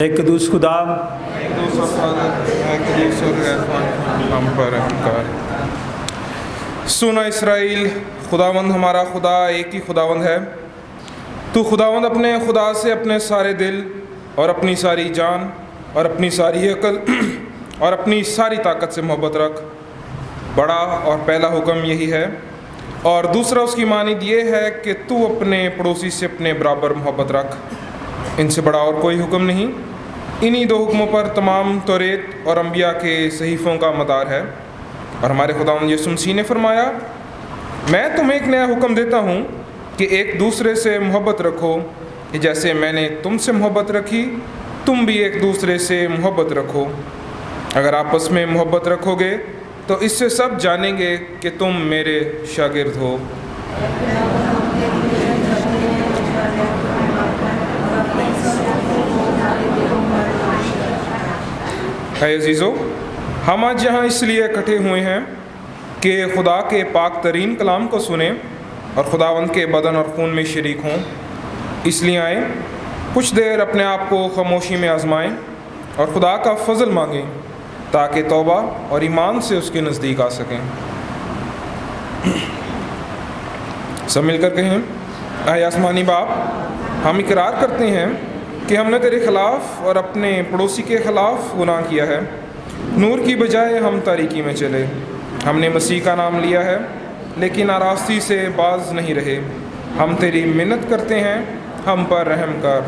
ایک قدوس خدا ہم پر انکار۔ سنا اسرائیل، خداوند ہمارا خدا ایک ہی خداوند ہے۔ تو خداوند اپنے خدا سے اپنے سارے دل اور اپنی ساری جان اور اپنی ساری عقل اور اپنی ساری طاقت سے محبت رکھ۔ بڑا اور پہلا حکم یہی ہے، اور دوسرا اس کی مانند یہ ہے کہ تو اپنے پڑوسی سے اپنے برابر محبت رکھ۔ ان سے بڑا اور کوئی حکم نہیں۔ انہی دو حکموں پر تمام توریت اور انبیاء کے صحیفوں کا مدار ہے۔ اور ہمارے خداوند یسوع مسیح نے فرمایا، میں تمہیں ایک نیا حکم دیتا ہوں کہ ایک دوسرے سے محبت رکھو، کہ جیسے میں نے تم سے محبت رکھی تم بھی ایک دوسرے سے محبت رکھو۔ اگر آپس میں محبت رکھو گے تو اس سے سب جانیں گے کہ تم میرے شاگرد ہو۔ اے عزیزو، ہم آج یہاں اس لیے اکٹھے ہوئے ہیں کہ خدا کے پاک ترین کلام کو سنیں اور خداوند کے بدن اور خون میں شریک ہوں۔ اس لیے آئیں، کچھ دیر اپنے آپ کو خاموشی میں آزمائیں اور خدا کا فضل مانگیں تاکہ توبہ اور ایمان سے اس کے نزدیک آ سکیں۔ سب مل کر کہیں، اے آسمانی باپ، ہم اقرار کرتے ہیں کہ ہم نے تیرے خلاف اور اپنے پڑوسی کے خلاف گناہ کیا ہے۔ نور کی بجائے ہم تاریکی میں چلے۔ ہم نے مسیح کا نام لیا ہے لیکن آراستی سے باز نہیں رہے۔ ہم تیری منت کرتے ہیں، ہم پر رحم کر۔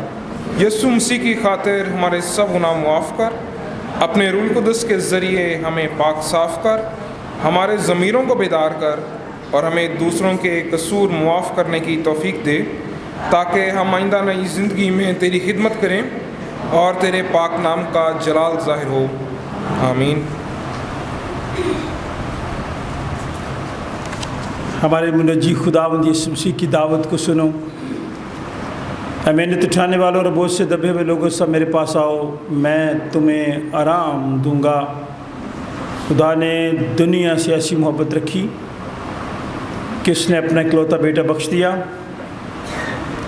یسوع مسیح کی خاطر ہمارے سب گناہ معاف کر، اپنے روح القدس کے ذریعے ہمیں پاک صاف کر، ہمارے ضمیروں کو بیدار کر اور ہمیں دوسروں کے قصور معاف کرنے کی توفیق دے، تاکہ ہم آئندہ نئی زندگی میں تیری خدمت کریں اور تیرے پاک نام کا جلال ظاہر ہو۔ آمین۔ ہمارے منجی خداوند یسوع مسیح کی دعوت کو سنو۔ اے محنت اٹھانے والوں اور بوجھ سے دبے ہوئے لوگوں، سب میرے پاس آؤ، میں تمہیں آرام دوں گا۔ خدا نے دنیا سے ایسی محبت رکھی کہ اس نے اپنا اکلوتا بیٹا بخش دیا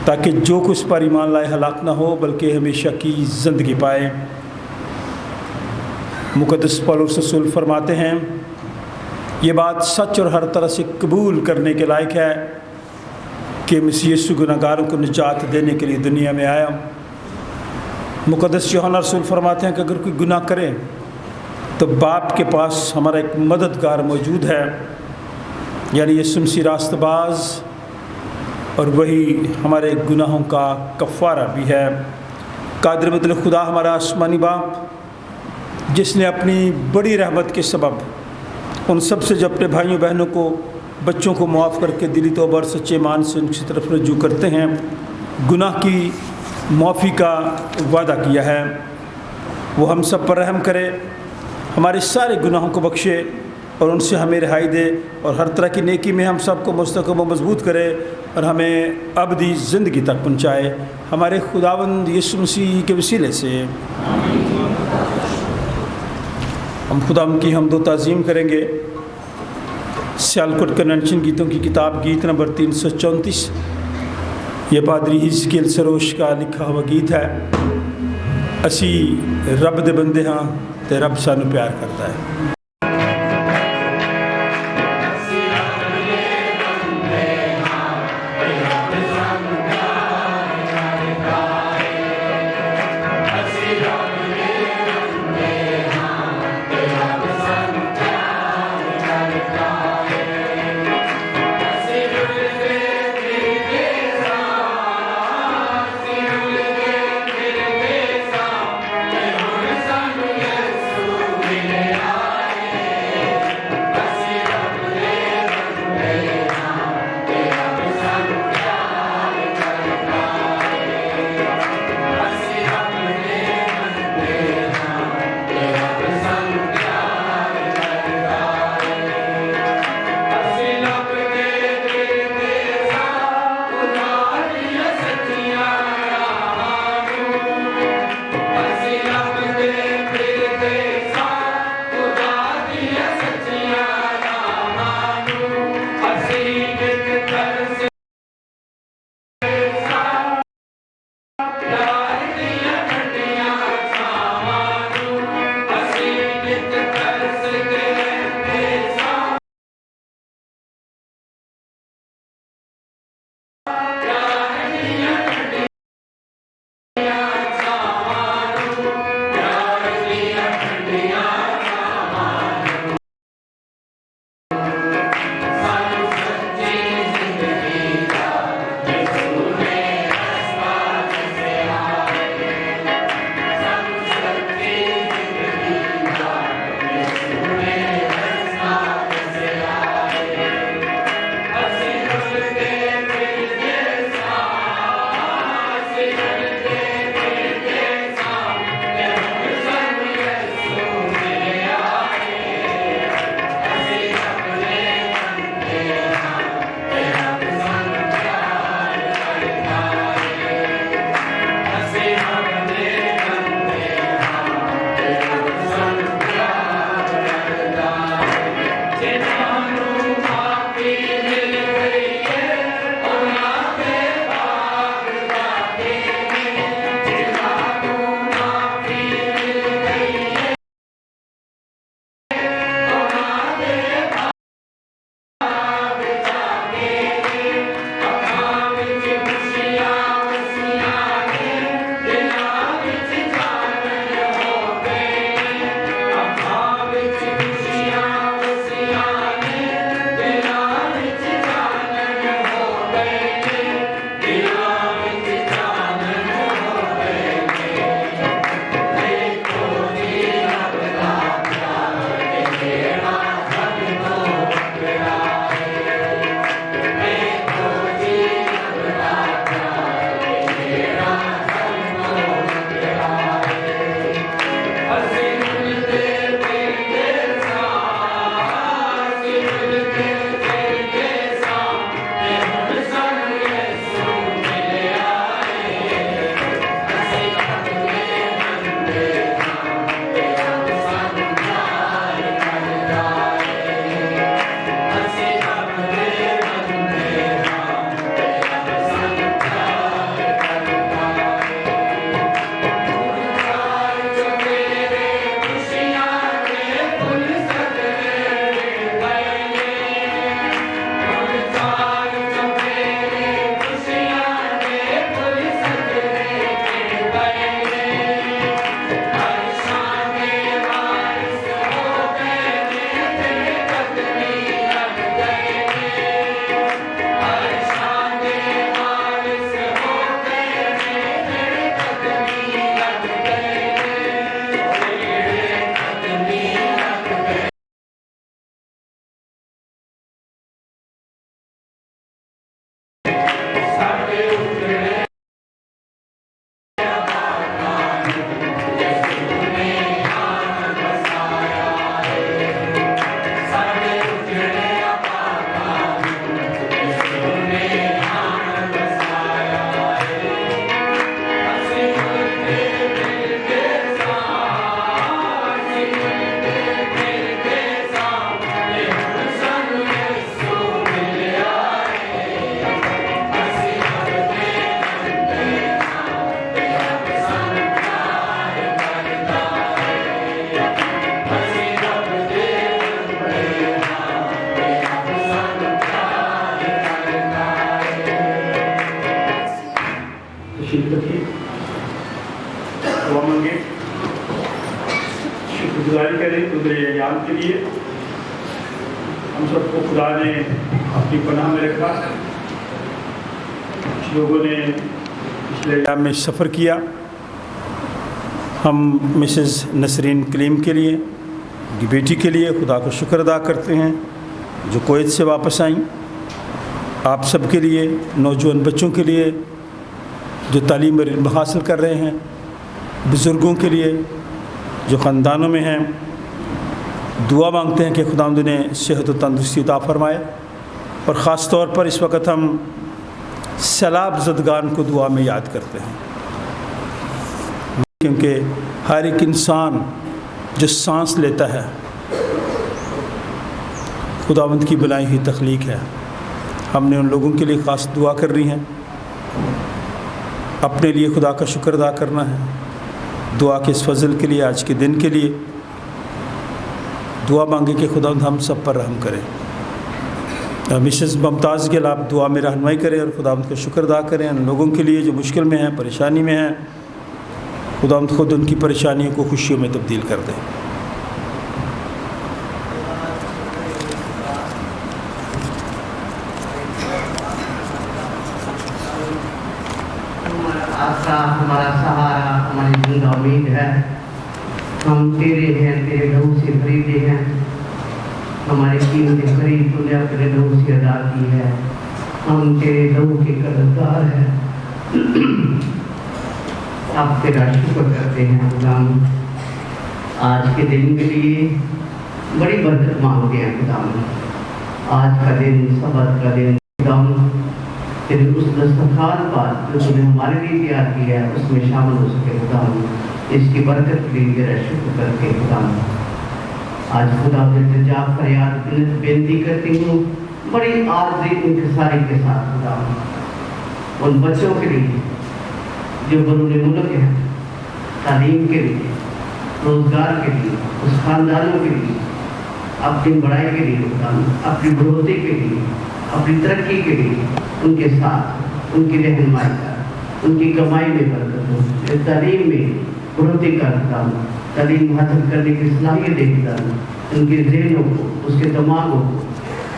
تاکہ جو کچھ پر ایمان لائے ہلاک نہ ہو بلکہ ہمیشہ کی زندگی پائے۔ مقدس پولس رسول فرماتے ہیں، یہ بات سچ اور ہر طرح سے قبول کرنے کے لائق ہے کہ مسیح یسوع گناہ گاروں کو نجات دینے کے لیے دنیا میں آیا۔ مقدس یوحنا رسول فرماتے ہیں کہ اگر کوئی گناہ کرے تو باپ کے پاس ہمارا ایک مددگار موجود ہے، یعنی یسوع مسیح راست باز، اور وہی ہمارے گناہوں کا کفارہ بھی ہے۔ قادر مطلق خدا ہمارا آسمانی باپ، جس نے اپنی بڑی رحمت کے سبب ان سب سے جو اپنے بھائیوں بہنوں کو بچوں کو معاف کر کے دلی توبہ اور سچے ایمان سے ان کی طرف رجوع کرتے ہیں، گناہ کی معافی کا وعدہ کیا ہے۔ وہ ہم سب پر رحم کرے، ہمارے سارے گناہوں کو بخشے اور ان سے ہمیں رہائی دے، اور ہر طرح کی نیکی میں ہم سب کو مستحکم و مضبوط کرے اور ہمیں ابدی زندگی تک پہنچائے، ہمارے خداوند یسوع مسیح کے وسیلے سے۔ ہم خدا کی حمد و تعظیم کریں گے۔ سیالکوٹ کنونشن گیتوں کی کتاب گیت نمبر 334، یہ پادری حزقیل سروش کا لکھا ہوا گیت ہے۔ اسی رب دے بندے ہاں تے رب سانو پیار کرتا ہے۔ تشریف رکھیے، دعا مانگے، شکر گزاری کریں گزرے ایام کے لیے۔ ہم سب کو خدا نے اپنی پناہ میں رکھا۔ کچھ لوگوں نے پچھلے ایام میں سفر کیا۔ ہم مسز نسرین کلیم کے لیے، ان کی بیٹی کے لیے خدا کو شکر ادا کرتے ہیں جو کویت سے واپس آئیں۔ آپ سب کے لیے، نوجوان بچوں کے لیے جو تعلیم اور علم حاصل کر رہے ہیں، بزرگوں کے لیے جو خاندانوں میں ہیں، دعا مانگتے ہیں کہ خداوند انہیں صحت و تندرستی عطا فرمائے۔ اور خاص طور پر اس وقت ہم سیلاب زدگان کو دعا میں یاد کرتے ہیں، کیونکہ ہر ایک انسان جو سانس لیتا ہے خداوند کی بنائی ہوئی تخلیق ہے۔ ہم نے ان لوگوں کے لیے خاص دعا کرنی ہے، اپنے لیے خدا کا شکر ادا کرنا ہے، دعا کے اس فضل کے لیے، آج کے دن کے لیے دعا مانگے کہ خداوند ہم سب پر رحم کرے۔ مسز ممتاز کے لیے آپ دعا میں رہنمائی کریں اور خداوند کا شکر ادا کریں ان لوگوں کے لیے جو مشکل میں ہیں، پریشانی میں ہیں۔ خداوند خود ان کی پریشانیوں کو خوشیوں میں تبدیل کر دیں۔ ہمارا سہارا، ہماری زندہ امید ہے۔ ہم تیرے ہیں، تیرے لہو سے خریدے ہیں۔ ہماری قیمت خرید تو نے اپنے لہو سے ادا کی ہے۔ ہم تیرے لہو کے قدردار ہیں۔ اب تیرا شکر کرتے ہیں خداوند، آج کے دن کے لیے بڑی برکت مانگتے ہیں خداوند۔ آج کا دن، سبت کا دن خداوند، تیرے اس دسترخوان پر جو تم نے ہمارے لیے تیار کیا ہے اس میں شامل ہو سکے خداوند۔ اس کی برکت کے لیے تیرا شکر کر کے خداوند، آج خدا التجا فریاد بینتی کرتی ہوں بڑی عاجزی انکساری کے ساتھ خداوند، ان بچوں کے لیے جو بیرون ملک ہیں، تعلیم کے لیے، روزگار کے لیے، اس خاندانوں کے لیے، اپنی بڑائی کے لیے خداوند، اپنی بڑھوتی کے لیے، اپنی ترقی کے لیے ان کے ساتھ ان کی رہنمائی کر، ان کی کمائی میں برکت ہو، تعلیم میں بڑھوتی کر خداوند، تعلیم حاصل کرنے کی صلاحیت دے خداوند، ان کے ذہنوں کو، اس کے دماغوں کو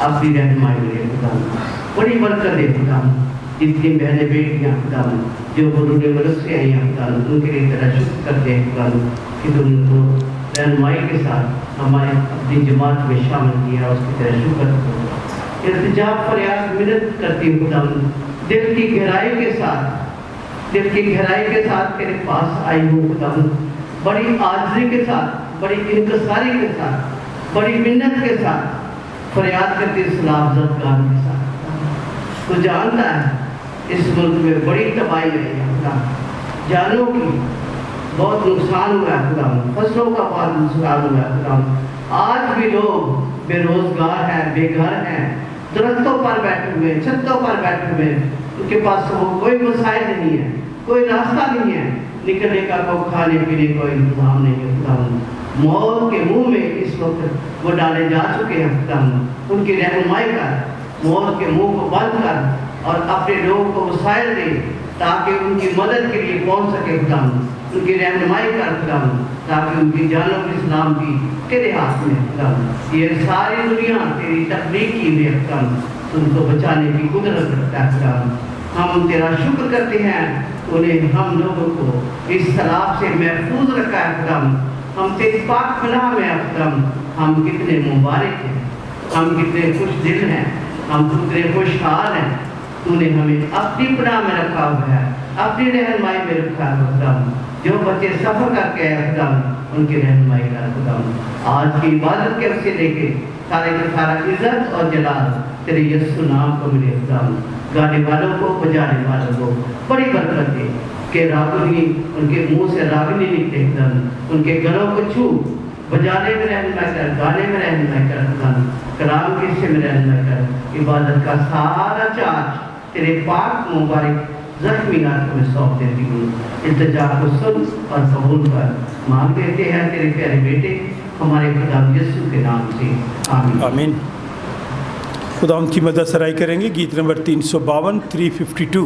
اپنی رہنمائی میں دے خداوند، بڑی برکت دے خداوند۔ جتنی بہنیں بیٹیاں خداوند جو بیرون ملک سے آئی ہیں خداوند، ان کے لیے تیرا شکر کرتے ہیں خداوند کہ تم ان کو رہنمائی کے ساتھ ہمارے اپنی جماعت میں شامل کیا، اس کی تیرا شکر کرتے ہیں۔ التجا فریاد منت کرتی ہوں خداوند، دل کی گہرائی کے ساتھ، دل کی گہرائی کے ساتھ تیرے پاس آئی ہوں خداوند، بڑی عاجزی کے ساتھ، بڑی انکساری کے ساتھ، بڑی منت کے ساتھ فریاد کرتی سلام زدگان کے ساتھ۔ تو جانتا ہے اس ملک میں بڑی تباہی رہی ہے خدا، جانوں کی بہت نقصان ہوا ہے خدا، فصلوں کا بہت نقصان ہوا ہے خدا۔ آج بھی لوگ بے روزگار ہیں، بے گھر ہیں، درختوں پر بیٹھے ہوئے، چھتوں پر بیٹھے ہوئے، ان کے پاس کوئی وسائل نہیں ہے، کوئی راستہ نہیں ہے نکلنے کا، کوئی کھانے پینے کوئی انتظام نہیں ہے خدا۔ موت کے منہ میں اس وقت وہ ڈالے جا چکے ہیں خدا، ان کی رہنمائی کر، موت کے منہ کو بند کر اور اپنے لوگوں کو وسائل دے تاکہ ان کی مدد کے لیے پہنچ سکے خدا، ان کی رہنمائی کر خدا، تاکہ ان کی جانوں کی سلامتی تیرے ہاتھ میں خدا۔ یہ ساری دنیا تیری تخلیق کی ہوئی ہے خدا، ان کو بچانے کی قدرت رکھتا ہے خدا۔ ہم تیرا شکر کرتے ہیں انہیں ہم لوگوں کو اس سیلاب سے محفوظ رکھا ہے خدا۔ ہم تیری پاک پناہ میں خدا، ہم کتنے مبارک ہیں، ہم کتنے خوش دل ہیں، ہم کتنے خوشحال ہیں۔ تو نے ہمیں اپنی پناہ میں رکھا ہوا ہے، اپنی رہنمائی میں رکھا ہے خدا۔ جو بچے سفر کر کے آئے خدا، ان کی رہنمائی کر خدا۔ آج کی عبادت کے وسیلے کے سارے کے سارا عزت اور جلال تیرے یسوع نام کو ملے خدا۔ گانے والوں کو، بجانے والوں کو بڑی برکت دے کہ راگنی ان کے منہ سے راگنی نکلے خدا، ان کے گلوں کو چھو، بجانے میں رہنمائی کر، گانے میں رہنمائی کر خدا، کلام کے حصے میں رہنمائی کر۔ عبادت کا سارا چارج تیرے پاک مبارک زخمی ہاتھوں میں سونپ دیتی ہوں۔ التجا کو سن اور قبول کر، مانگ دیتے ہیں تیرے پیارے بیٹے ہمارے خدا یسوع کے نام سے، آمین آمین۔ خدا ان کی مدد سرائی کریں گے گیت نمبر 352 352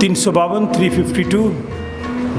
352 352,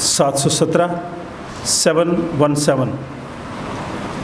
717 717।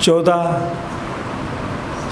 14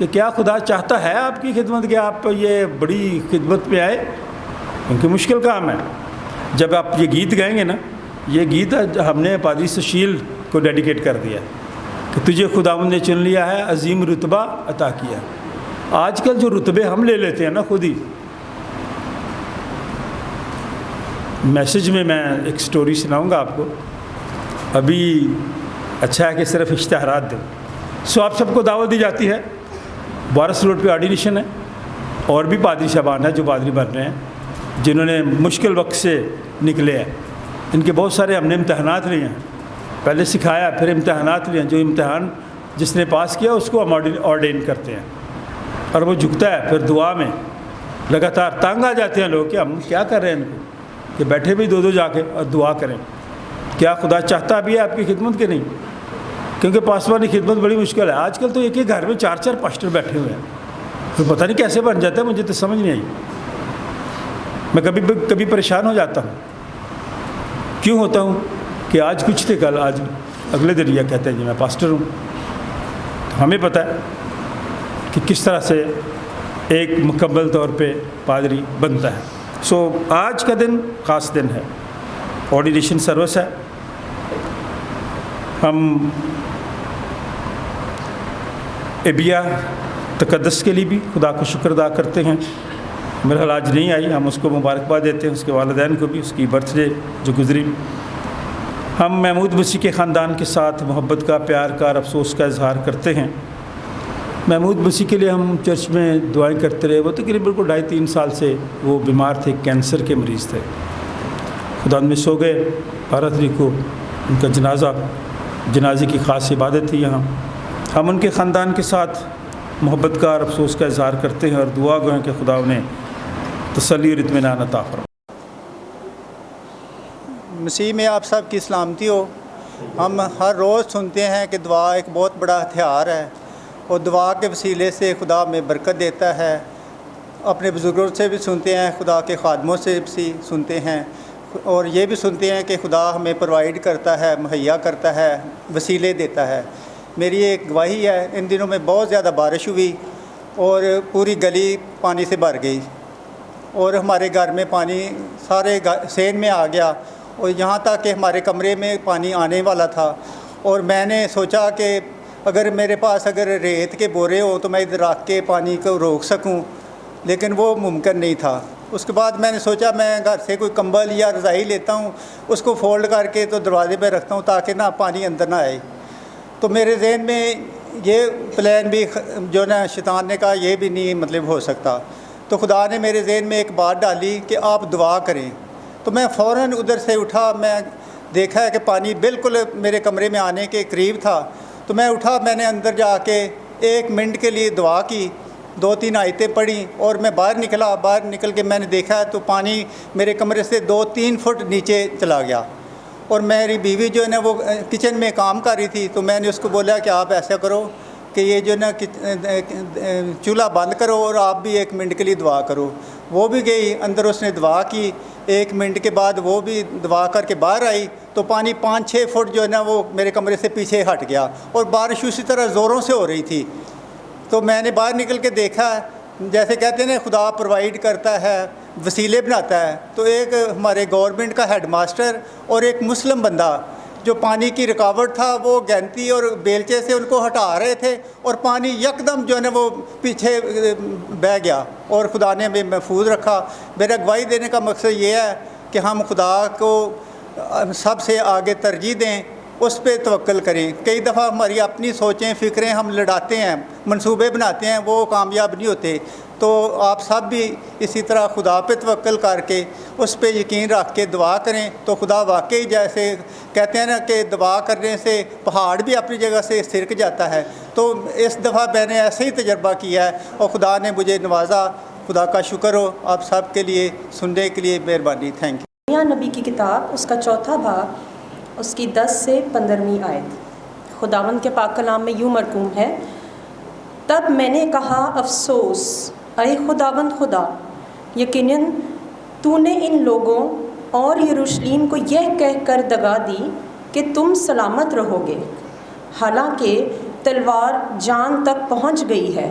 کہ کیا خدا چاہتا ہے آپ کی خدمت کہ آپ یہ بڑی خدمت میں آئے؟ کیونکہ مشکل کام ہے. جب آپ یہ گیت گائیں گے نا، یہ گیت ہم نے پادری سشیل کو ڈیڈیکیٹ کر دیا کہ تجھے خداوند نے چن لیا ہے، عظیم رتبہ عطا کیا. آج کل جو رتبے ہم لے لیتے ہیں نا خود ہی. میسج میں ایک سٹوری سناؤں گا آپ کو. ابھی اچھا ہے کہ صرف اشتہارات دیں. آپ سب کو دعوت دی جاتی ہے. وارث روڈ پہ آرڈینیشن ہے، اور بھی پادری صاحبان ہیں جو پادری بن رہے ہیں، جنہوں نے مشکل وقت سے نکلے ہیں. ان کے بہت سارے ہم نے امتحانات لیے ہیں، پہلے سکھایا پھر امتحانات لیے ہیں. جو امتحان جس نے پاس کیا اس کو ہم آرڈین کرتے ہیں، اور وہ جھکتا ہے پھر دعا میں. لگاتار تنگ آ جاتے ہیں لوگ کہ ہم کیا کر رہے ہیں ان کو، کہ بیٹھے بھی دو جا کے اور دعا کریں. کیا خدا چاہتا بھی ہے آپ کی خدمت کے نہیں؟ کیونکہ پاسبانی خدمت بڑی مشکل ہے. آج کل تو ایک گھر میں 4 پاسٹر بیٹھے ہوئے ہیں، تو پتہ نہیں کیسے بن جاتا ہے، مجھے تو سمجھ نہیں آئی. میں کبھی پریشان ہو جاتا ہوں. کیوں ہوتا ہوں کہ آج کچھ تھے کل، آج اگلے دن یہ کہتے ہیں جی میں پاسٹر ہوں. ہمیں پتہ ہے کہ کس طرح سے ایک مکمل طور پہ پادری بنتا ہے. آج کا دن خاص دن ہے، آرڈینیشن سروس ہے. ہم ابیا تقدس کے لیے بھی خدا کو شکر ادا کرتے ہیں. میرا خیال آج نہیں آئی، ہم اس کو مبارکباد دیتے ہیں، اس کے والدین کو بھی، اس کی برتھ ڈے جو گزری. ہم محمود مسیح کے خاندان کے ساتھ محبت کا، پیار کا اور افسوس کا اظہار کرتے ہیں. محمود مسیح کے لیے ہم چرچ میں دعائیں کرتے رہے. وہ تقریباً 2.5-3 سال سے وہ بیمار تھے، کینسر کے مریض تھے. خدا میں سو گئے. 12 تاریخ کو ان کا جنازے کی خاص عبادت تھی یہاں. ہم ان کے خاندان کے ساتھ محبت کا اور افسوس کا اظہار کرتے ہیں اور دعا گو ہیں کہ خدا انہیں تسلی اور اطمینان عطا فرمائے. مسیح میں آپ سب کی سلامتی ہو. ہم ہر روز سنتے ہیں کہ دعا ایک بہت بڑا ہتھیار ہے، اور دعا کے وسیلے سے خدا ہمیں برکت دیتا ہے. اپنے بزرگوں سے بھی سنتے ہیں، خدا کے خادموں سے بھی سنتے ہیں، اور یہ بھی سنتے ہیں کہ خدا ہمیں پرووائڈ کرتا ہے، مہیا کرتا ہے، وسیلے دیتا ہے. میری ایک گواہی ہے، ان دنوں میں بہت زیادہ بارش ہوئی اور پوری گلی پانی سے بھر گئی، اور ہمارے گھر میں پانی سارے سین میں آ گیا، اور یہاں تک کہ ہمارے کمرے میں پانی آنے والا تھا. اور میں نے سوچا کہ اگر میرے پاس ریت کے بورے ہوں تو میں ادھر رکھ کے پانی کو روک سکوں، لیکن وہ ممکن نہیں تھا. اس کے بعد میں نے سوچا میں گھر سے کوئی کمبل یا رضائی لیتا ہوں، اس کو فولڈ کر کے تو دروازے پہ رکھتا ہوں تاکہ نہ پانی اندر نہ آئے. تو میرے ذہن میں یہ پلان بھی جو نا شیطان نے کہا یہ بھی نہیں مطلب ہو سکتا. تو خدا نے میرے ذہن میں ایک بات ڈالی کہ آپ دعا کریں. تو میں فوراً ادھر سے اٹھا. میں دیکھا ہے کہ پانی بالکل میرے کمرے میں آنے کے قریب تھا. تو میں اٹھا، میں نے اندر جا کے 1 منٹ کے لیے دعا کی، 2-3 آیتیں پڑھی، اور میں باہر نکلا. باہر نکل کے میں نے دیکھا تو پانی میرے کمرے سے 2-3 فٹ نیچے چلا گیا. اور میری بیوی جو ہے نا وہ کچن میں کام کر رہی تھی. تو میں نے اس کو بولا کہ آپ ایسا کرو کہ یہ جو ہے نا چولہا بند کرو اور آپ بھی 1 منٹ کے لیے دعا کرو. وہ بھی گئی اندر، اس نے دعا کی. 1 منٹ کے بعد وہ بھی دعا کر کے باہر آئی تو پانی 5-6 فٹ جو ہے نا وہ میرے کمرے سے پیچھے ہٹ گیا، اور بارش اسی طرح زوروں سے ہو رہی تھی. تو میں نے باہر نکل کے دیکھا، جیسے کہتے ہیں نا خدا پرووائڈ کرتا ہے، وسیلے بناتا ہے. تو ایک ہمارے گورنمنٹ کا ہیڈ ماسٹر اور ایک مسلم بندہ جو پانی کی رکاوٹ تھا وہ گینتی اور بیلچے سے ان کو ہٹا رہے تھے، اور پانی یکدم جو ہے نا وہ پیچھے بہہ گیا، اور خدا نے ہمیں محفوظ رکھا. میرا گواہی دینے کا مقصد یہ ہے کہ ہم خدا کو سب سے آگے ترجیح دیں، اس پہ توکل کریں. کئی دفعہ ہماری اپنی سوچیں فکریں ہم لڑاتے ہیں، منصوبے بناتے ہیں، وہ کامیاب نہیں ہوتے. تو آپ سب بھی اسی طرح خدا پہ توکل کر کے اس پہ یقین رکھ کے دعا کریں تو خدا واقعی جیسے کہتے ہیں نا کہ دعا کرنے سے پہاڑ بھی اپنی جگہ سے سرک جاتا ہے. تو اس دفعہ میں نے ایسے ہی تجربہ کیا ہے اور خدا نے مجھے نوازا. خدا کا شکر ہو. آپ سب کے لیے سننے کے لیے مہربانی. Thank you. یرمیہ نبی کی کتاب اس کا 4تھا باب اس کی 10 سے 15ویں آیت. خداوند کے پاک کلام میں یوں مرقوم ہے: تب میں نے کہا افسوس اے خداوند خدا، یقیناً تو نے ان لوگوں اور یروشلیم کو یہ کہہ کر دگا دی کہ تم سلامت رہو گے، حالانکہ تلوار جان تک پہنچ گئی ہے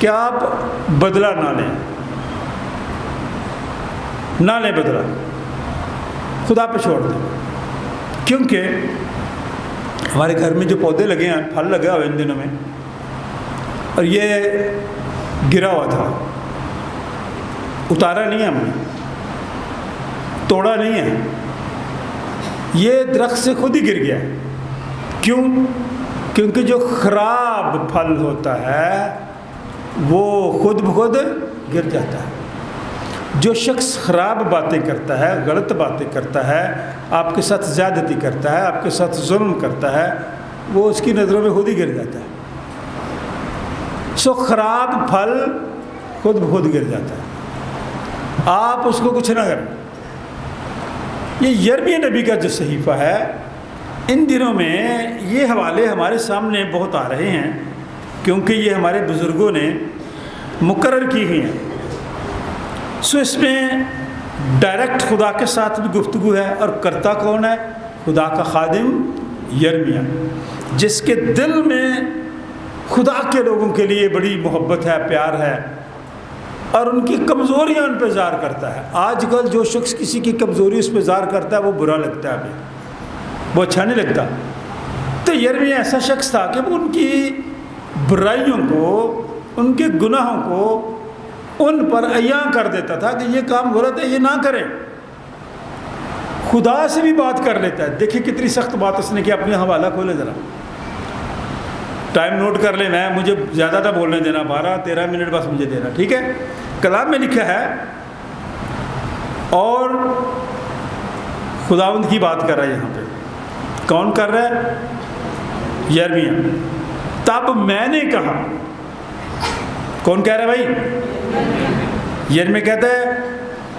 کہ آپ بدلہ نہ لیں بدلہ، خدا پہ چھوڑ دیں، کیونکہ ہمارے گھر میں جو پودے لگے ہیں، پھل لگا ہوئے ان دنوں میں، اور یہ گرا ہوا تھا، اتارا نہیں ہے ہم نے، توڑا نہیں ہے، یہ درخت سے خود ہی گر گیا۔ کیوں؟ کیونکہ جو خراب پھل ہوتا ہے وہ خود بخود گر جاتا ہے۔ جو شخص خراب باتیں کرتا ہے، غلط باتیں کرتا ہے، آپ کے ساتھ زیادتی کرتا ہے، آپ کے ساتھ ظلم کرتا ہے، وہ اس کی نظروں میں خود ہی گر جاتا ہے۔ سو خراب پھل خود بخود گر جاتا ہے، آپ اس کو کچھ نہ کریں۔ یہ یرمیہ نبی کا جو صحیفہ ہے، ان دنوں میں یہ حوالے ہمارے سامنے بہت آ رہے ہیں، کیونکہ یہ ہمارے بزرگوں نے مقرر کی ہوئی ہیں۔ سو اس میں ڈائریکٹ خدا کے ساتھ بھی گفتگو ہے، اور کرتا کون ہے؟ خدا کا خادم یرمیہ، جس کے دل میں خدا کے لوگوں کے لیے بڑی محبت ہے، پیار ہے، اور ان کی کمزوریاں ان پہ ظاہر کرتا ہے۔ آج کل جو شخص کسی کی کمزوری اس پہ ظاہر کرتا ہے وہ برا لگتا ہے، ہمیں وہ اچھا نہیں لگتا۔ تو یرمیہ ایسا شخص تھا کہ وہ ان کی برائیوں کو، ان کے گناہوں کو ان پر عیاں کر دیتا تھا کہ یہ کام غلط ہے، یہ نہ کریں۔ خدا سے بھی بات کر لیتا ہے۔ دیکھیں کتنی سخت بات اس نے کی، اپنے حوالہ کھولے ذرا، ٹائم نوٹ کر لیں، مجھے زیادہ تھا بولنے دینا، 12-13 منٹ بس مجھے دینا، ٹھیک ہے؟ کلام میں لکھا ہے، اور خداوند کی بات کر رہا ہے یہاں پہ۔ کون کر رہا ہے؟ یرمیہ۔ تب میں نے کہا، کون کہہ رہا ہے بھائی؟ یرمیہ کہتا ہے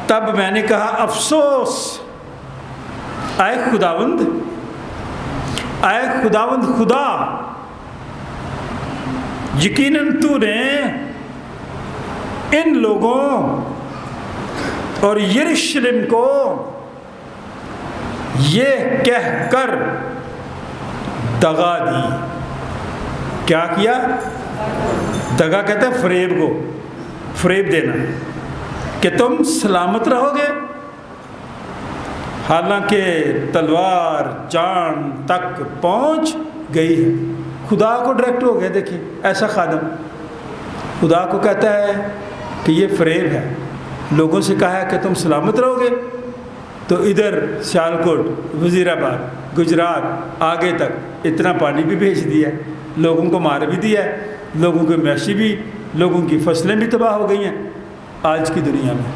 تب میں نے کہا افسوس اے خداوند، اے خداوند خدا، یقیناً تو نے ان لوگوں اور یروشلم کو یہ کہہ کر دغا دی۔ کیا کیا؟ دغا کہتے ہیں فریب کو، فریب دینا، کہ تم سلامت رہو گے، حالانکہ تلوار جان تک پہنچ گئی ہے۔ خدا کو ڈائریکٹ ہو گیا۔ دیکھیں ایسا خادم خدا کو کہتا ہے کہ یہ فریب ہے، لوگوں سے کہا ہے کہ تم سلامت رہو گے، تو ادھر سیالکوٹ، وزیر آباد، گجرات، آگے تک اتنا پانی بھی بھیج دیا ہے، لوگوں کو مار بھی دیا ہے، لوگوں کی معاشی بھی، لوگوں کی فصلیں بھی تباہ ہو گئی ہیں آج کی دنیا میں۔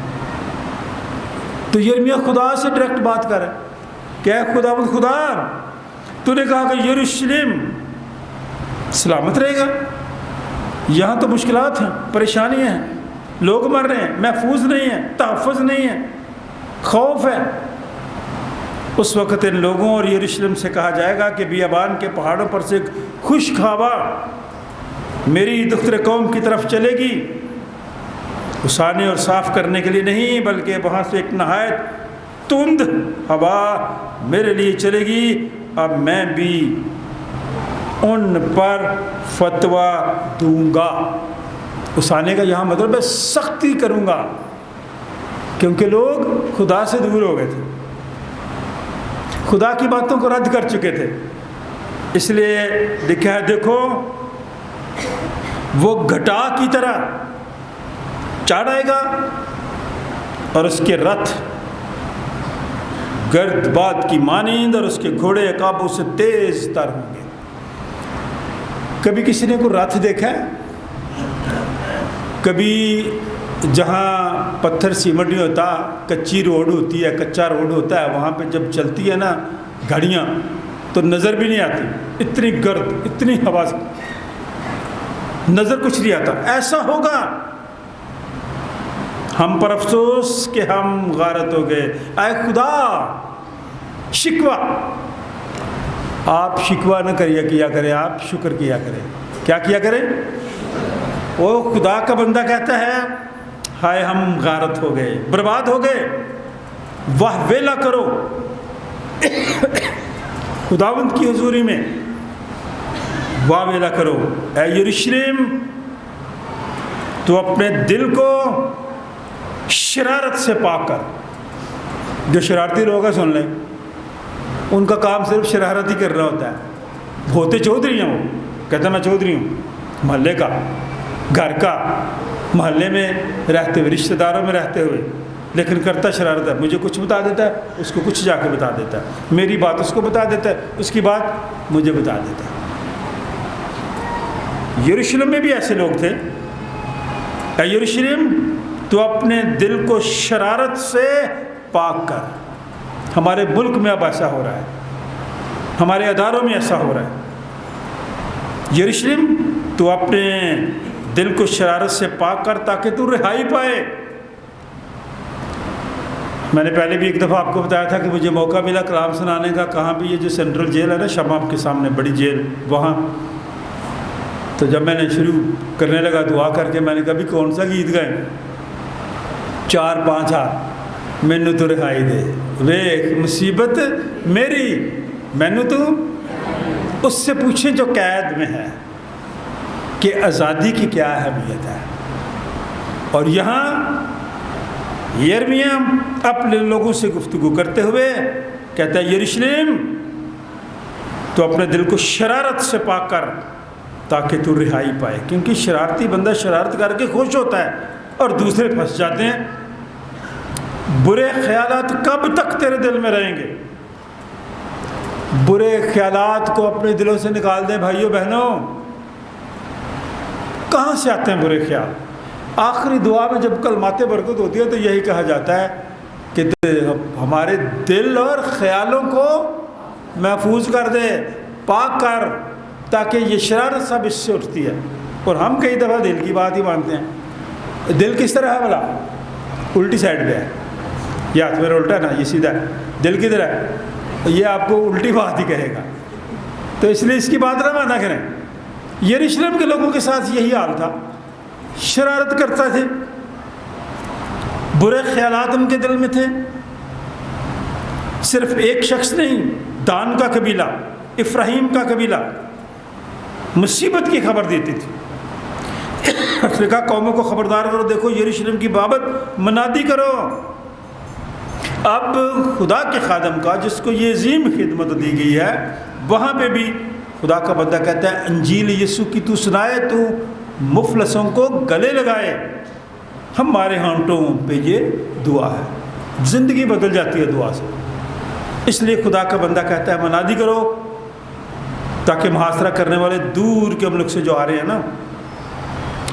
تو یرمیہ خدا سے ڈائریکٹ بات کر رہا ہے کہ اے خدا تو نے کہا کہ یروشلم سلامت رہے گا، یہاں تو مشکلات ہیں، پریشانیاں ہیں، لوگ مر رہے ہیں، محفوظ نہیں ہیں، تحفظ نہیں ہے، خوف ہے۔ اس وقت ان لوگوں اور یروشلم سے کہا جائے گا کہ بیابان کے پہاڑوں پر سے ایک خشک ہوا میری دختر قوم کی طرف چلے گی، اسانے اور صاف کرنے کے لیے نہیں، بلکہ وہاں سے ایک نہایت تند ہوا میرے لیے چلے گی، اب میں بھی ان پر فتویٰ دوں گا۔ اسانے کا یہاں مطلب ہے سختی کروں گا، کیونکہ لوگ خدا سے دور ہو گئے تھے، خدا کی باتوں کو رد کر چکے تھے، اس لیے لکھا ہے دیکھو وہ گھٹا کی طرح چڑھ آئے گا، اور اس کے رتھ گرد باد کی مانند، اور اس کے گھوڑے عقابوں سے تیز تر ہوں گے۔ کبھی کسی نے کوئی رتھ دیکھا ہے؟ کبھی جہاں پتھر سیمنٹ نہیں ہوتا، کچی روڈ ہوتی ہے، کچا روڈ ہوتا ہے، وہاں پہ جب چلتی ہے نا گاڑیاں تو نظر بھی نہیں آتی، اتنی گرد، اتنی ہوا، نظر کچھ نہیں آتا۔ ایسا ہوگا، ہم پر افسوس کہ ہم غارت ہو گئے۔ اے خدا، شکوہ، آپ شکوہ نہ کیا کریں، آپ شکر کیا کریں۔ کیا کیا کریں؟ وہ خدا کا بندہ کہتا ہے ہائے ہم غارت ہو گئے، برباد ہو گئے، واہ ویلا کرو خداوند کی حضوری میں، واہ ویلا کرو۔ اے یروشلم تو اپنے دل کو شرارت سے پاک کر. جو شرارتی لوگ ہیں سن لیں, ان کا کام صرف شرارت ہی کرنا ہوتا ہے. ہوتے چودھری ہیں, وہ کہتا میں چودھری ہوں, محلے کا, گھر کا, محلے میں رہتے ہوئے, رشتہ داروں میں رہتے ہوئے, لیکن کرتا شرارت ہے. مجھے کچھ بتا دیتا ہے, اس کو کچھ جا کے بتا دیتا ہے, میری بات اس کو بتا دیتا ہے, اس کی بات مجھے بتا دیتا ہے. یروشلم میں بھی ایسے لوگ تھے. اے یروشلم, تو اپنے دل کو شرارت سے پاک کر. ہمارے ملک میں اب ایسا ہو رہا ہے, ہمارے اداروں میں ایسا ہو رہا ہے. یروشلم, تو اپنے دل کو شرارت سے پاک کر تاکہ تو رہائی پائے. میں نے پہلے بھی ایک دفعہ آپ کو بتایا تھا کہ مجھے موقع ملا کلام سنانے کا. کہاں بھی یہ جو سینٹرل جیل ہے نا, شمام کے سامنے بڑی جیل, وہاں. تو جب میں نے شروع کرنے لگا دعا کر کے, میں نے کہا بھی کون سا گیت گائیں, 4-5 ہاتھ, مینو تو رہائی دے, ویخ مصیبت میری, مینو تو. اس سے پوچھیں جو قید میں ہے کہ آزادی کی کیا اہمیت ہے. اور یہاں یرمیہ اپنے لوگوں سے گفتگو کرتے ہوئے کہتا ہے یروشلم, تو اپنے دل کو شرارت سے پاک کر تاکہ تو رہائی پائے. کیونکہ شرارتی بندہ شرارت کر کے خوش ہوتا ہے اور دوسرے پھنس جاتے ہیں. برے خیالات کب تک تیرے دل میں رہیں گے؟ برے خیالات کو اپنے دلوں سے نکال دیں بھائیوں بہنوں. کہاں سے آتے ہیں برے خیال؟ آخری دعا میں جب کلمات برکت ہوتی ہے تو یہی کہا جاتا ہے کہ ہمارے دل اور خیالوں کو محفوظ کر دے, پاک کر, تاکہ یہ شرارت سب اس سے اٹھتی ہے. اور ہم کئی دفعہ دل کی بات ہی مانتے ہیں. دل کس طرح ہے بھلا؟ الٹی سائڈ پہ ہے. یہ ہاتھ میرا الٹا ہے نا, یہ سیدھا ہے. دل کی طرح ہے, یہ آپ کو الٹی بات ہی کہے گا. تو اس لیے اس کی بات نہ مانا کریں. یروشلم کے لوگوں کے ساتھ یہی حال تھا, شرارت کرتا تھے, برے خیالات ان کے دل میں تھے. صرف ایک شخص نہیں, دان کا قبیلہ, افراہیم کا قبیلہ مصیبت کی خبر دیتی تھی. اس نے کہا قوموں کو خبردار کرو, دیکھو یروشلم کی بابت منادی کرو. اب خدا کے خادم کا جس کو یہ عظیم خدمت دی گئی ہے, وہاں پہ بھی خدا کا بندہ کہتا ہے انجیل یسوع کی تو سنائے, تو مفلسوں کو گلے لگائے. ہمارے ہونٹوں پہ یہ دعا ہے, زندگی بدل جاتی ہے دعا سے. اس لیے خدا کا بندہ کہتا ہے منادی کرو, تاکہ محاصرہ کرنے والے دور کے ملک سے جو آ رہے ہیں نا,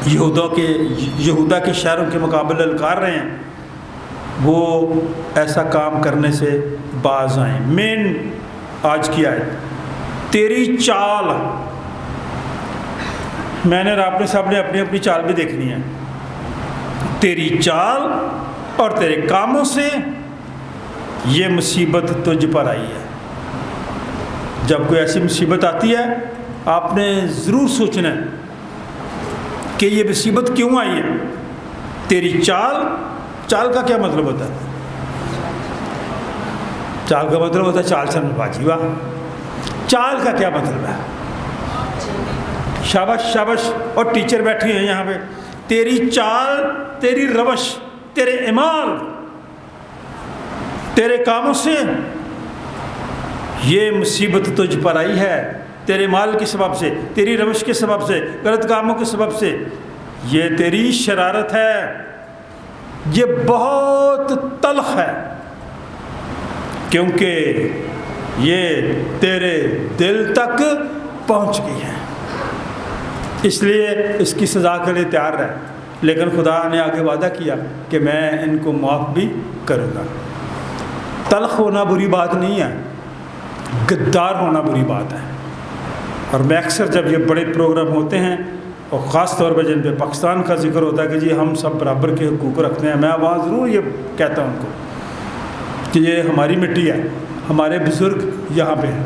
یہودا کے شہروں کے مقابلے للکار رہے ہیں, وہ ایسا کام کرنے سے باز آئیں. مین آج کی آیت, تیری چال. میں نے اور آپ نے سب نے اپنی اپنی چال بھی دیکھنی ہے. تیری چال اور تیرے کاموں سے یہ مصیبت تجھ پر آئی ہے. جب کوئی ایسی مصیبت آتی ہے آپ نے ضرور سوچنا ہے کہ یہ مصیبت کیوں آئی ہے. تیری چال, چال کا کیا مطلب ہوتا ہے؟ چال کا مطلب ہوتا ہے چال چلنے باجی. واہ, چال کا کیا مطلب ہے؟ شاباش شاباش. اور ٹیچر بیٹھے ہیں یہاں پہ. تیری چال, تیری روش, تیرے اعمال, تیرے کاموں سے یہ مصیبت تجھ پر آئی ہے. تیرے مال کے سبب سے, تیری روش کے سبب سے, غلط کاموں کے سبب سے. یہ تیری شرارت ہے, یہ بہت تلخ ہے, کیونکہ یہ تیرے دل تک پہنچ گئی ہے. اس لیے اس کی سزا کے لیے تیار رہ. لیکن خدا نے آگے وعدہ کیا کہ میں ان کو معاف بھی کروں گا. تلخ ہونا بری بات نہیں ہے, غدار ہونا بری بات ہے. اور میں اکثر جب یہ بڑے پروگرام ہوتے ہیں, اور خاص طور پہ جن پہ پاکستان کا ذکر ہوتا ہے کہ جی ہم سب برابر کے حقوق رکھتے ہیں, میں وہاں ضرور یہ کہتا ہوں ان کو کہ یہ ہماری مٹی ہے, ہمارے بزرگ یہاں پہ ہیں.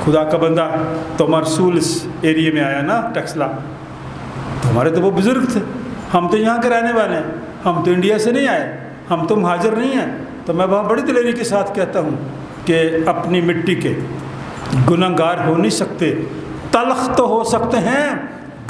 خدا کا بندہ تو مرسول اس ایریے میں آیا نا, ٹیکسلا, تو ہمارے تو وہ بزرگ تھے. ہم تو یہاں کے رہنے والے ہیں, ہم تو انڈیا سے نہیں آئے, ہم تو مہاجر نہیں ہیں. تو میں وہاں بڑی دلیری کے ساتھ کہتا ہوں کہ اپنی مٹی کے گناہگار ہو نہیں سکتے, تلخ تو ہو سکتے ہیں,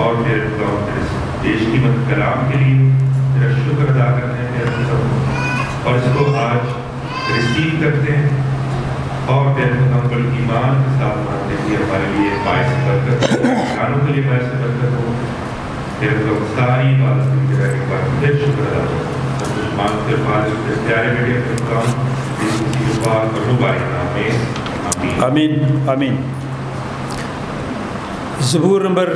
اور میرے خدا تیرے بیش قیمت کلام کے لیے تیرا شکر ادا کرتے ہیں میرے خدا، اور اس کو آج ریسیو کرتے ہیں اور میرے خدا پر ایمان کے ساتھ مانتے ہیں کہ ہمارے لیے باعث برکت ہو، انسانوں کے لیے باعث برکت ہو۔ میرے خدا ساری عبادت کی جگہ ایک بار پھر شکر ادا کرتے ہیں، سب کچھ مانگتے فارغ ہوتے پیارے بیٹے اپنے کام اس کی پاک اور مبارک نام میں آمین آمین آمین۔ زبور نمبر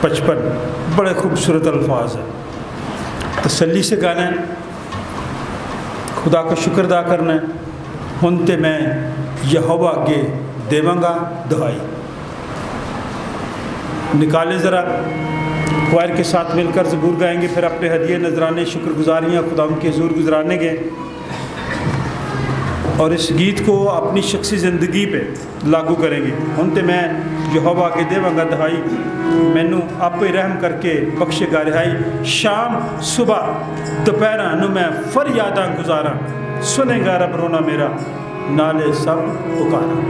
55 بڑے خوبصورت الفاظ ہیں، تسلی سے گانا ہے، خدا کا شکر ادا کرنا ہے۔ ہن تے میں یہوہ اگے دیواں گا دہائی۔ نکالیں ذرا، کوائر کے ساتھ مل کر زبور گائیں گے، پھر اپنے ہدیے نذرانے شکر گزاریاں خدا ان کے حضور گزارنے گے، اور اس گیت کو اپنی شخصی زندگی پہ لاگو کریں گے۔ ہن تے میں یہوہ اگے دیواں گا دہائی، مینوں آپ رحم کر کے بخشے گا رہائی۔ شام صبح دوپہراں نو میں فریاداں گزاراں، سنے گا رب رونا میرا، نالے سب پکاراں۔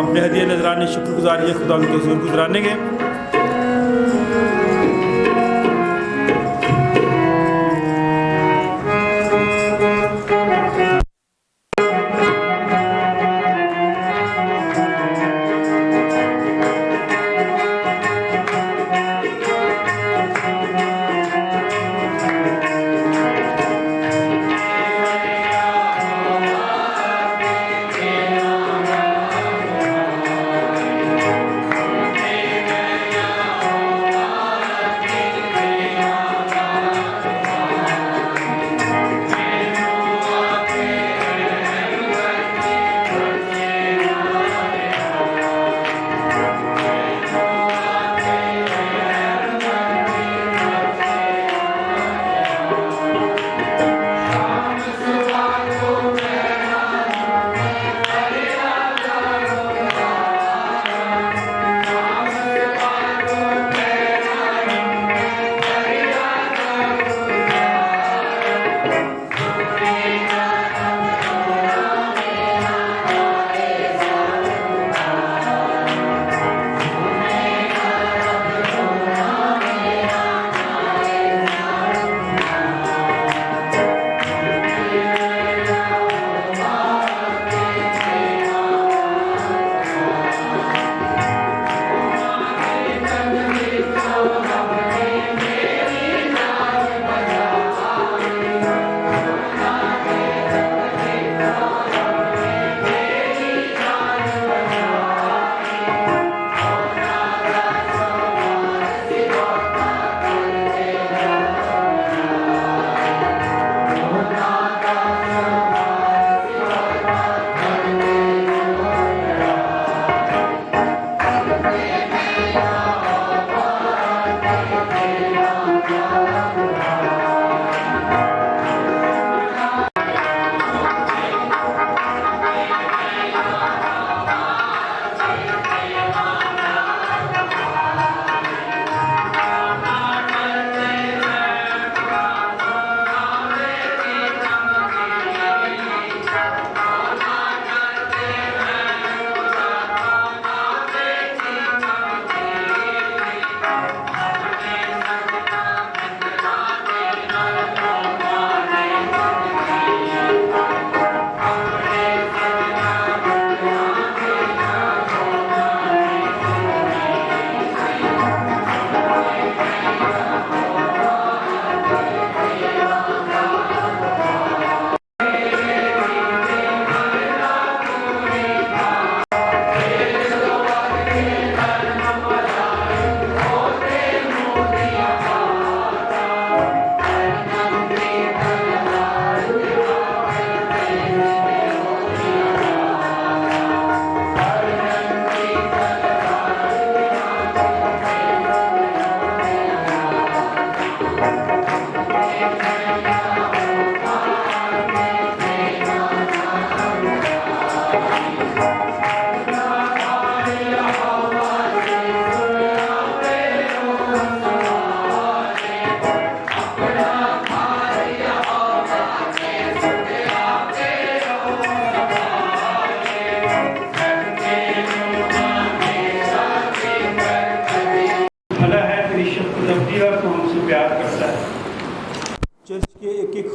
اپنے ہدیے نذرانے شکر گزاری خدا ان کے حضور گزرانے گے۔ Amen.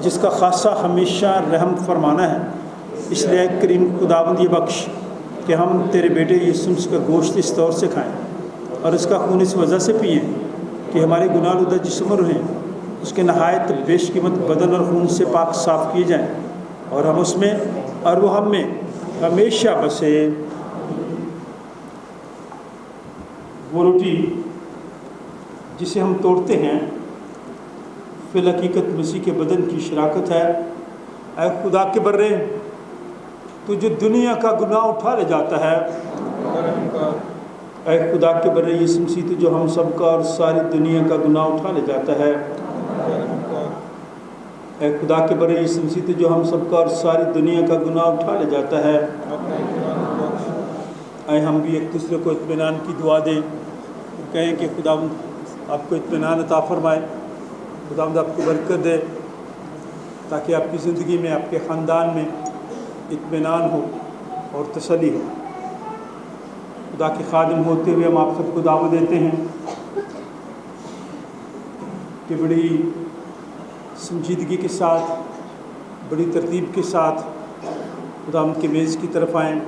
جس کا خاصہ ہمیشہ رحم فرمانا ہے، اس لیے کریم خداوند یہ بخش کہ ہم تیرے بیٹے یسوع مسیح کا گوشت اس طور سے کھائیں اور اس کا خون اس وجہ سے پئیں کہ ہمارے گناہ آلودہ جسم اور روحیں اس کے نہایت بیش قیمت بدن اور خون سے پاک صاف کیے جائیں، اور ہم اس میں اور وہ ہم میں ہمیشہ بسے۔ وہ روٹی جسے ہم توڑتے ہیں فی الحقیقت مسیح کے بدن کی شراکت ہے۔ اے خدا کے برے، تو جو دنیا کا گناہ اٹھا لے جاتا ہے، اے خدا کے برے یسوع مسیح تو جو ہم سب کا اور ساری دنیا کا گناہ اٹھا لے جاتا ہے، اے خدا کے برے یسوع مسیح تو جو ہم سب کا اور ساری دنیا کا گناہ اٹھا لے جاتا ہے۔ اے ہم بھی ایک دوسرے کو اطمینان کی دعا دیں، کہیں کہ خداوند آپ کو اطمینان عطا فرمائے، خداوند آپ کو برکت دے، تاکہ آپ کی زندگی میں، آپ کے خاندان میں اطمینان ہو اور تسلی ہو۔ خدا کے خادم ہوتے ہوئے ہم آپ سب کو دعوت دیتے ہیں کہ بڑی سنجیدگی کے ساتھ، بڑی ترتیب کے ساتھ خداوند کے میز کی طرف آئیں۔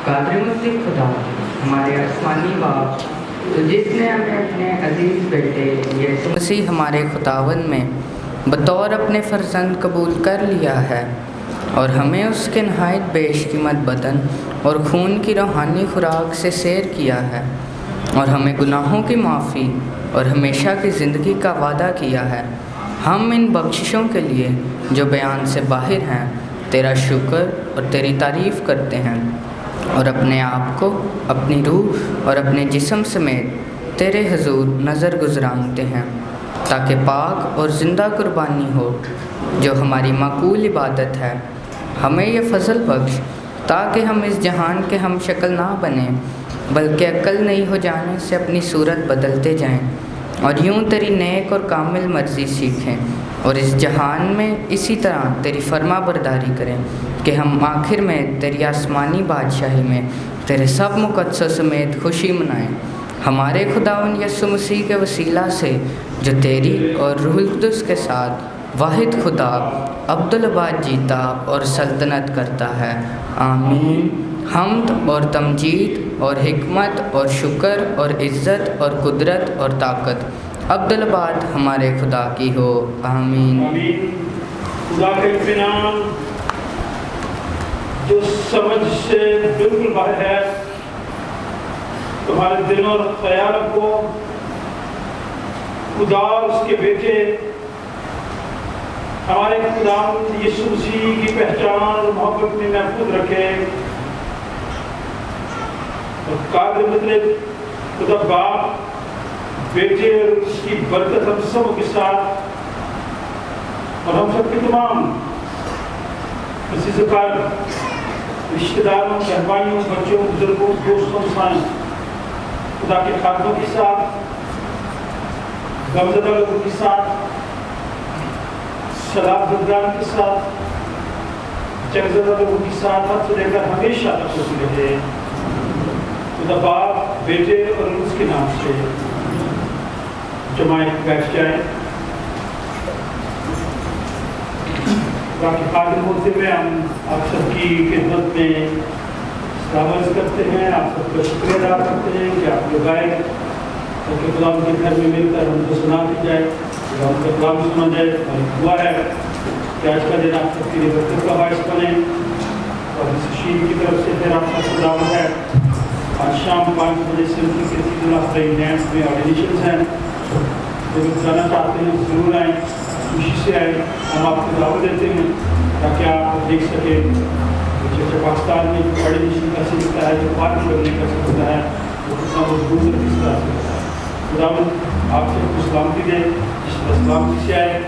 قادر مطلق خدا ہمارے آسمانی باپ تو جس نے ہمیں اپنے عزیز بیٹے یسوع مسیح ہمارے خداوند میں بطور اپنے فرزند قبول کر لیا ہے اور ہمیں اس کے نہایت بیش قیمت بدن اور خون کی روحانی خوراک سے سیر کیا ہے اور ہمیں گناہوں کی معافی اور ہمیشہ کی زندگی کا وعدہ کیا ہے، ہم ان بخششوں کے لیے جو بیان سے باہر ہیں تیرا شکر اور تیری تعریف کرتے ہیں اور اپنے آپ کو اپنی روح اور اپنے جسم سمیت تیرے حضور نظر گزرانتے ہیں تاکہ پاک اور زندہ قربانی ہو جو ہماری معقول عبادت ہے۔ ہمیں یہ فضل بخش تاکہ ہم اس جہان کے ہم شکل نہ بنیں بلکہ عقل نہیں ہو جانے سے اپنی صورت بدلتے جائیں اور یوں تیری نیک اور کامل مرضی سیکھیں اور اس جہان میں اسی طرح تیری فرما برداری کریں کہ ہم آخر میں تیری آسمانی بادشاہی میں تیرے سب مقدسوں سمیت خوشی منائیں، ہمارے خداوند یسوع مسیح کے وسیلہ سے جو تیری اور روح القدس کے ساتھ واحد خدا عبدالآباد جیتا اور سلطنت کرتا ہے، آمین۔ حمد اور تمجید اور حکمت اور شکر اور عزت اور قدرت اور طاقت عبدالآباد ہمارے خدا کی ہو، آمین۔ آمین۔ خدا کا اطمینان جو سمجھ سے بالکل باہر ہے تمہارے دل اور خیال کو خدا اور اس کے بیٹے ہمارے خدا یسوع مسیح کی پہچان اور محبت میں محفوظ رکھے اور قادر مطلق خدا باپ بیٹے اور اس کی برکت ہم سب کے ساتھ اور ہم سب کے تمام عزیز کار رشتہ داروں، بہنوں، بچوں، بزرگوں، دوستوں، سائیں خدا کے خادموں کے ساتھ، غمزدہ لوگوں کے ساتھ، سلام بردان کے ساتھ، جگزدہ لوگوں کے ساتھ ہم سے لے کر ہمیشہ تک ہوتی رہے۔ خدا باپ بیٹے اور اس کے نام سے جماعت بیٹھ جائیں۔ باقی خادم ہوتے ہوئے ہم آپ سب کی خدمت میں سلام کرتے ہیں، آپ سب کا شکریہ ادا کرتے ہیں کہ آپ لوگ آئے تاکہ خدا کے گھر میں مل کر ہم کو سنا دی جائے، خدا کا کلام سنا جائے۔ ہماری دعا ہے کہ آج کا دن آپ سب کے لیے برکت کا باعث بنے اور اس شیر کی طرف سے پھر آپ کا خدا ہے۔ آج شام 5 بجے سے ان کی کسی طرح نیمس میں آرگنیشنز ہیں، جو لوگ جانا چاہتے ہیں ضرور آئیں، خوشی سے آئیں۔ ہم آپ کو دعوت دیتے ہیں تاکہ آپ دیکھ سکیں جیسے پاکستان میں جو آرگنیشن کیسے دکھتا ہے، جو پارک لگنے کیسے ہوتا ہے، وہ کتنا مضبوط اور کس طرح سے ہوتا ہے۔ خدا آپ سے کچھ سلامتی دے، جس طرح سلامتی سے آئے